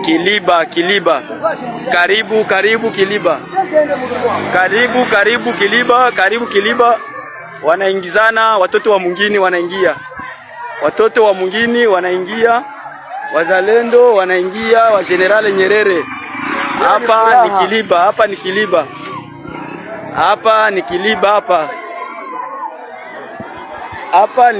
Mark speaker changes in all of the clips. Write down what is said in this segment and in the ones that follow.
Speaker 1: Kiliba. Karibu Kiliba. Karibu Kiliba. Wanaingizana, watoto wa mwingine wanaingia. Wazalendo wanaingia, wa General Nyerere. Hapa ni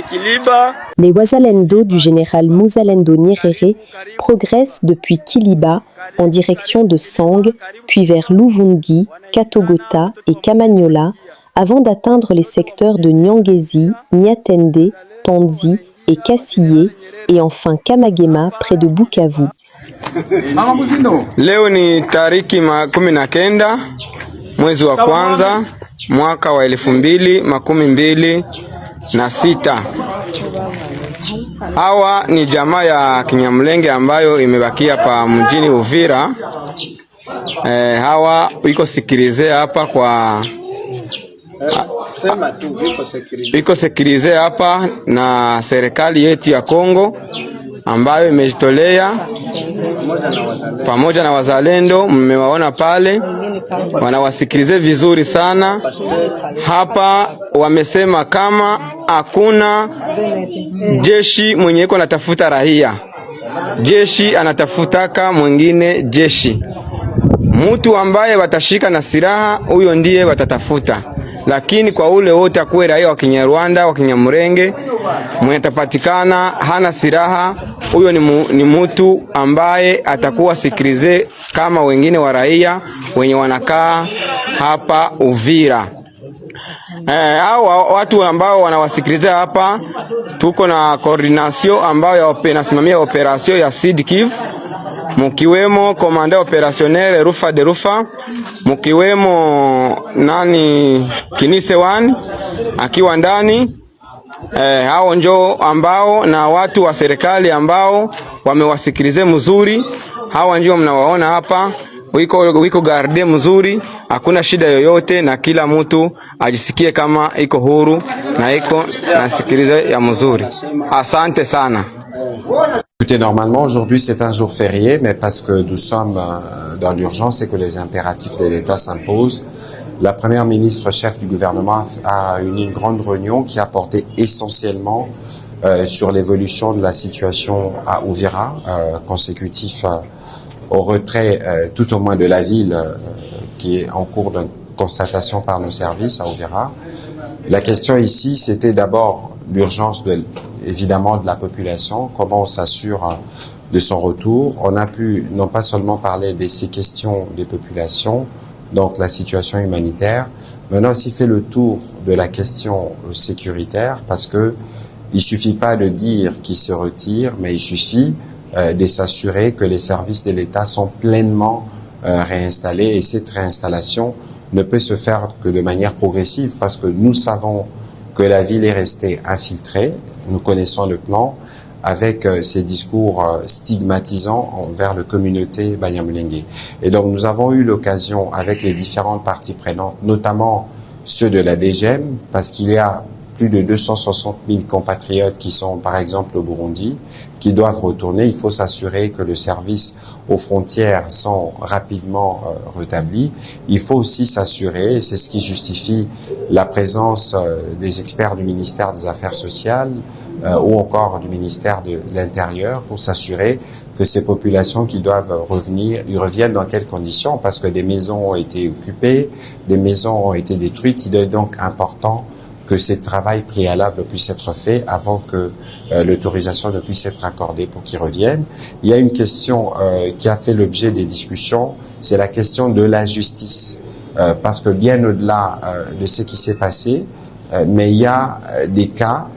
Speaker 1: Kiliba.
Speaker 2: Les Wazalendo du général Muzalendo Nyerere progressent depuis Kiliba en direction de Sang, puis vers Luvungi, Katogota et Kamanyola, avant d'atteindre les secteurs de Nyangezi, Nyatende, Panzi et Kassiye, et enfin Kamagema près de Bukavu.
Speaker 3: Leo ni tariki 19 mwezi wa kwanza mwaka wa 2026. Hawa ni jamaa ya Kinyamulenge ambayo imebakia pa mjini Uvira. Hawa iko sikilize hapa kwa iko sikilize hapa na serikali yetu ya Kongo ambayo imejitolea pamoja na wazalendo. Mmewaona pale, wanawasikilize vizuri sana. Hapa wamesema kama hakuna jeshi mwenye iko anatafuta raia, jeshi anatafutaka mwingine jeshi. Mtu ambaye watashika na silaha, huyo ndiye watatafuta. Lakini kwa ule wote akuwe raia wa Kinyarwanda, wa Kinyamurenge, mwenye tapatikana hana silaha, huyo ni mtu ambaye atakuwa sikilize kama wengine wa raia wenye wanakaa hapa Uvira. Hao watu ambao wanawasikiliza hapa, tuko na coordination ambayo inasimamia operation ya Sud Kivu, mkiwemo komanda opérationnel Rufa de Rufa, mkiwemo Kinise 1 akiwa ndani. Hao njoo ambao na watu wa serikali ambao wamewasikilize mzuri. Hawa njoo mnawaona hapa, wiko garde mzuri, hakuna shida yoyote, na kila mtu ajisikie kama iko huru na iko nasikilize ya mzuri. Asante sana.
Speaker 4: Écoutez, normalement, aujourd'hui, c'est un jour férié, mais parce que nous sommes dans l'urgence et que les impératifs de l'État s'imposent, la première ministre chef du gouvernement a eu une grande réunion qui a porté essentiellement sur l'évolution de la situation à Uvira, consécutif au retrait tout au moins de la ville qui est en cours de constatation par nos services à Uvira. La question ici, c'était d'abord l'urgence évidemment de la population, comment on s'assure de son retour. On a pu non pas seulement parler de ces questions des populations, donc la situation humanitaire, mais on a aussi fait le tour de la question sécuritaire, parce que il suffit pas de dire qu'il se retire, mais il suffit de s'assurer que les services de l'État sont pleinement réinstallés, et cette réinstallation ne peut se faire que de manière progressive, parce que nous savons que la ville est restée infiltrée. Nous connaissons le plan, avec ces discours stigmatisants envers la communauté Banyamulenge. Et donc nous avons eu l'occasion avec les différentes parties prenantes, notamment ceux de la DGM, parce qu'il y a plus de 260 000 compatriotes qui sont par exemple au Burundi, qui doivent retourner. Il faut s'assurer que le service aux frontières sont rapidement rétablis. Il faut aussi s'assurer, et c'est ce qui justifie la présence des experts du ministère des Affaires sociales ou encore du ministère de l'Intérieur, pour s'assurer que ces populations qui doivent revenir, ils reviennent dans quelles conditions, parce que des maisons ont été occupées, des maisons ont été détruites. Il est donc important que ce travail préalable puisse être fait avant que l'autorisation ne puisse être accordée pour qu'ils reviennent. Il y a une question qui a fait l'objet des discussions, c'est la question de la justice. Parce que bien au-delà de ce qui s'est passé, mais il y a des cas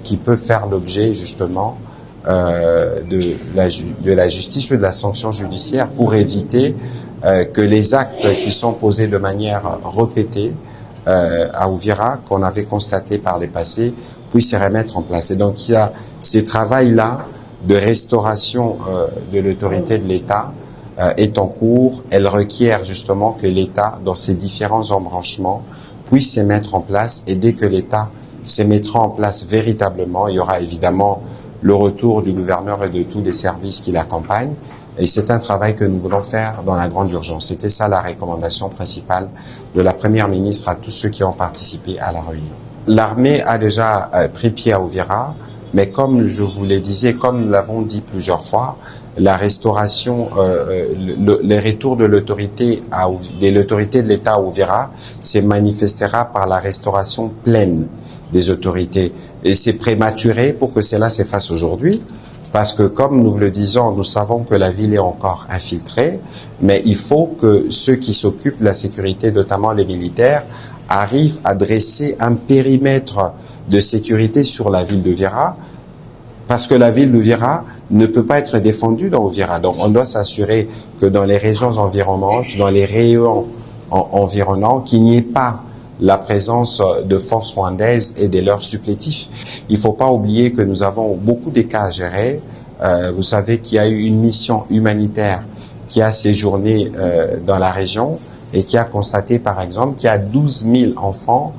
Speaker 4: qui peuvent faire l'objet justement de la justice ou de la sanction judiciaire, pour éviter que les actes qui sont posés de manière répétée à Uvira, qu'on avait constaté par les passés, puissent se remettre en place. Et donc il y a ce travail-là de restauration de l'autorité de l'État est en cours. Elle requiert justement que l'État, dans ses différents embranchements, puisse se mettre en place. Et dès que l'État se mettra en place véritablement, il y aura évidemment le retour du gouverneur et de tous les services qui l'accompagnent. Et c'est un travail que nous voulons faire dans la grande urgence. C'était ça la recommandation principale de la Première ministre à tous ceux qui ont participé à la réunion. L'armée a déjà pris pied à Uvira, mais comme je vous le disais, comme nous l'avons dit plusieurs fois, la restauration, le retour de l'autorité de l'État à Uvira se manifestera par la restauration pleine des autorités. Et c'est prématuré pour que cela se fasse aujourd'hui, parce que comme nous le disons, nous savons que la ville est encore infiltrée, mais il faut que ceux qui s'occupent de la sécurité, notamment les militaires, arrivent à dresser un périmètre de sécurité sur la ville d'Uvira, parce que la ville d'Uvira ne peut pas être défendue dans Uvira. Donc on doit s'assurer que dans les régions environnantes, dans les rayons environnants, qu'il n'y ait pas la présence de forces rwandaises et de leurs supplétifs. Il ne faut pas oublier que nous avons beaucoup de cas à gérer. Vous savez qu'il y a eu une mission humanitaire qui a séjourné dans la région et qui a constaté, par exemple, qu'il y a 12 000 enfants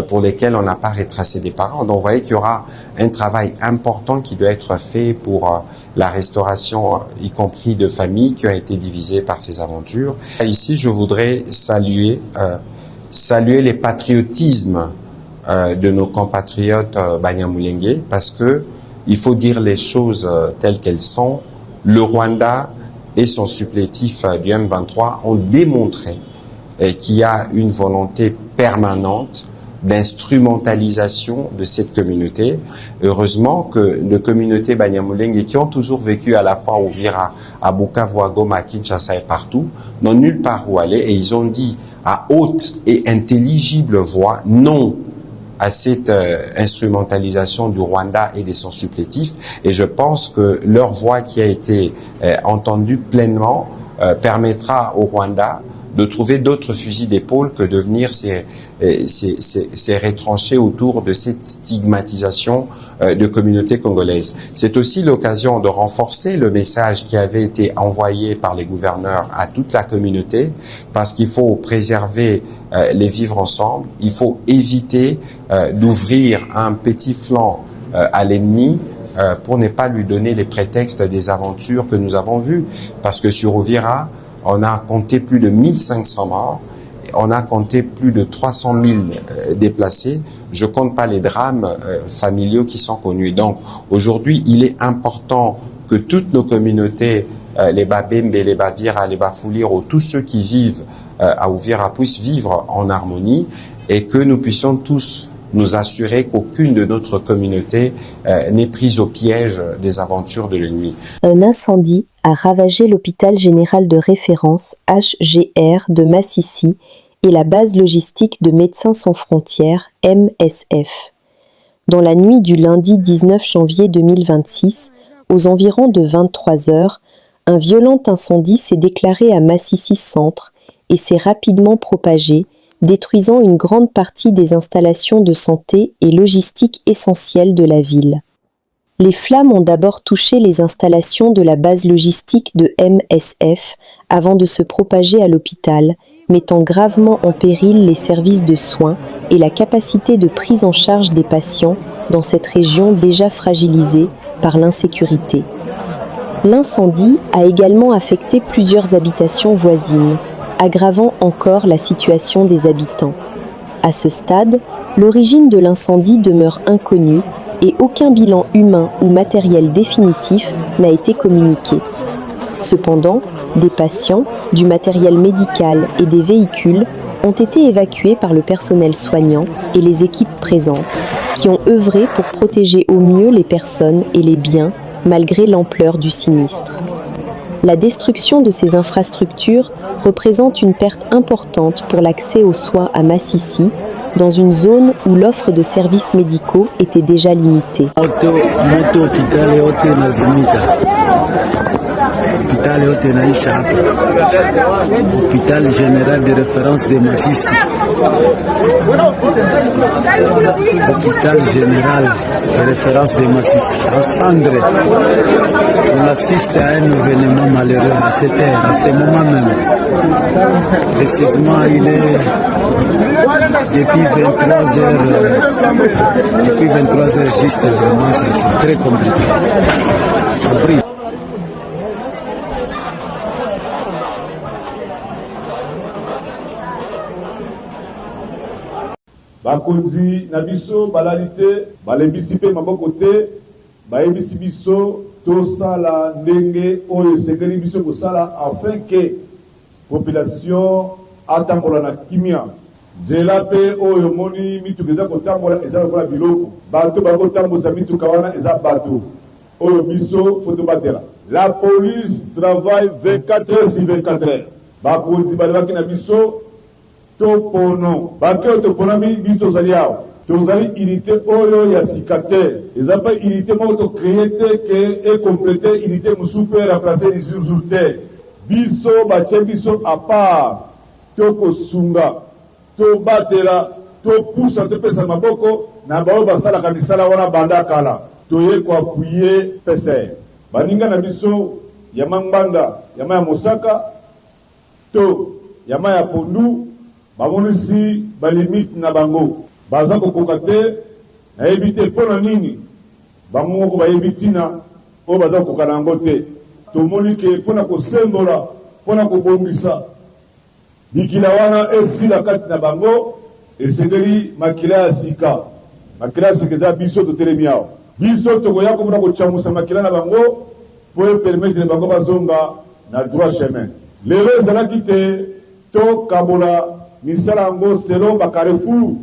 Speaker 4: pour lesquels on n'a pas retracé des parents. Donc, vous voyez qu'il y aura un travail important qui doit être fait pour la restauration, y compris de familles qui ont été divisées par ces aventures. Ici, je voudrais saluer les patriotismes de nos compatriotes Banyamulenge, parce que il faut dire les choses telles qu'elles sont. Le Rwanda et son supplétif du M23 ont démontré qu'il y a une volonté permanente d'instrumentalisation de cette communauté. Heureusement que nos communautés Banyamulenge, qui ont toujours vécu à la fois au Uvira, à Bukavu, à Goma, à Kinshasa et partout, n'ont nulle part où aller, et ils ont dit à haute et intelligible voix non à cette instrumentalisation du Rwanda et de son supplétif. Et je pense que leur voix qui a été entendue pleinement permettra au Rwanda de trouver d'autres fusils d'épaule que de venir se retrancher autour de cette stigmatisation de communautés congolaises. C'est aussi l'occasion de renforcer le message qui avait été envoyé par les gouverneurs à toute la communauté, parce qu'il faut préserver les vivre ensemble, il faut éviter d'ouvrir un petit flanc à l'ennemi pour ne pas lui donner les prétextes des aventures que nous avons vues. Parce que sur Uvira, on a compté plus de 1500 morts, on a compté plus de 300 000 déplacés. Je compte pas les drames familiaux qui sont connus. Donc aujourd'hui, il est important que toutes nos communautés, les Babembe, les Bavira, les Bafuliro, tous ceux qui vivent à Uvira puissent vivre en harmonie, et que nous puissions tous nous assurer qu'aucune de notre communauté n'est prise au piège des aventures de l'ennemi.
Speaker 2: Un incendie a ravagé l'hôpital général de référence HGR de Massissi et la base logistique de Médecins sans frontières MSF. Dans la nuit du lundi 19 janvier 2026, aux environs de 23 heures, un violent incendie s'est déclaré à Massissi Centre et s'est rapidement propagé, détruisant une grande partie des installations de santé et logistique essentielles de la ville. Les flammes ont d'abord touché les installations de la base logistique de MSF avant de se propager à l'hôpital, mettant gravement en péril les services de soins et la capacité de prise en charge des patients dans cette région déjà fragilisée par l'insécurité. L'incendie a également affecté plusieurs habitations voisines, aggravant encore la situation des habitants. À ce stade, l'origine de l'incendie demeure inconnue et aucun bilan humain ou matériel définitif n'a été communiqué. Cependant, des patients, du matériel médical et des véhicules ont été évacués par le personnel soignant et les équipes présentes, qui ont œuvré pour protéger au mieux les personnes et les biens malgré l'ampleur du sinistre. La destruction de ces infrastructures représente une perte importante pour l'accès aux soins à Massissi, dans une zone où l'offre de services médicaux était déjà limitée.
Speaker 5: Hôpital yote naisha hapa, hôpital général de référence de Massissi, hôpital général de référence de Massissi. À Sandre, on assiste à un événement malheureux à cette heure, à ce moment même. Précisément, il est depuis 23 heures juste, vraiment, c'est très compliqué. Ça brille.
Speaker 6: bakonzi na biso balalite balembisi pe maboko te bayebisi biso tosala ndenge oyo esengeli biso kosala afin que population atambola na kimia nzela pe oyo moni mituka eza kotambola eza lokola biloko bato bakotambusa mituka wana eza bato oyo biso fo tobatela. La police travaille 24 heures sur 24 heures. Bakonzi balebaki na biso topono bake oyo toponami biso tozali awa tozali unité oyo ya sikater eza pa unité moko tocreye te ke ecomplete unité mosusu mpe remplace lisi mosusu te biso batie biso a part tokosunga tobatela topusa topesa maboko na baoyo basalaka misala wana banda kala toye koapuye PCR baninga na biso ya Mangbanda yama ya Mosaka to yama ya Pondu bamonisi balimite na bango baza kokoka te nayebi te mpo na nini bango moko bayebi ntina oyo baza kokoka na yango te tomoni ke mpo na kosembola mpo na kobongisa bikila wana esila kati na bango esengeli makila ya sika eza biso totelemi awa biso tokoya komona kocamusa makila na bango mpo epermetre bango bazonga na droit chemin lelo ezalaki te tokabola misala yango selon bacarrefour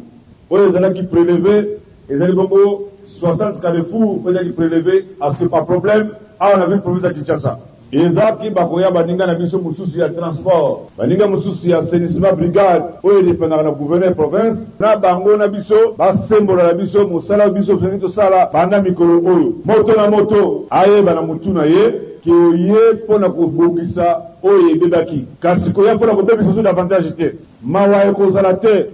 Speaker 6: oyo ezalaki prélevé ezali bongo 60 carrefour oyo ezalaki prélevé ase pas problème awa na ville province ya Kinshasa ezaki bakoya baninga na biso mosusu ya transport baninga mosusu ya assainissement brigade oyo edependaka na gouverneur province na bango na biso basembola na biso mosala oyo biso fengi tosala banda mikolo oyo moto na moto ayeba na motu na ye ke oye mpo na kobongisa oyo ebebaki kasi koya mpo na kobebisa so davantage te mawa ekozala te.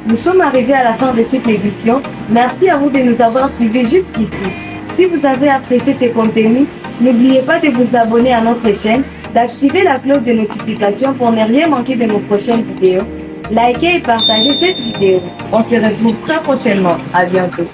Speaker 7: Nous sommes arrivés à la fin de cette édition. Merci à vous de nous avoir suivis jusqu'ici. Si vous avez apprécié ces contenus, n'oubliez pas de vous abonner à notre chaîne, d'activer la cloche de notification pour ne rien manquer de nos prochaines vidéos. Likez et partagez cette vidéo. On se retrouve très prochainement. À bientôt.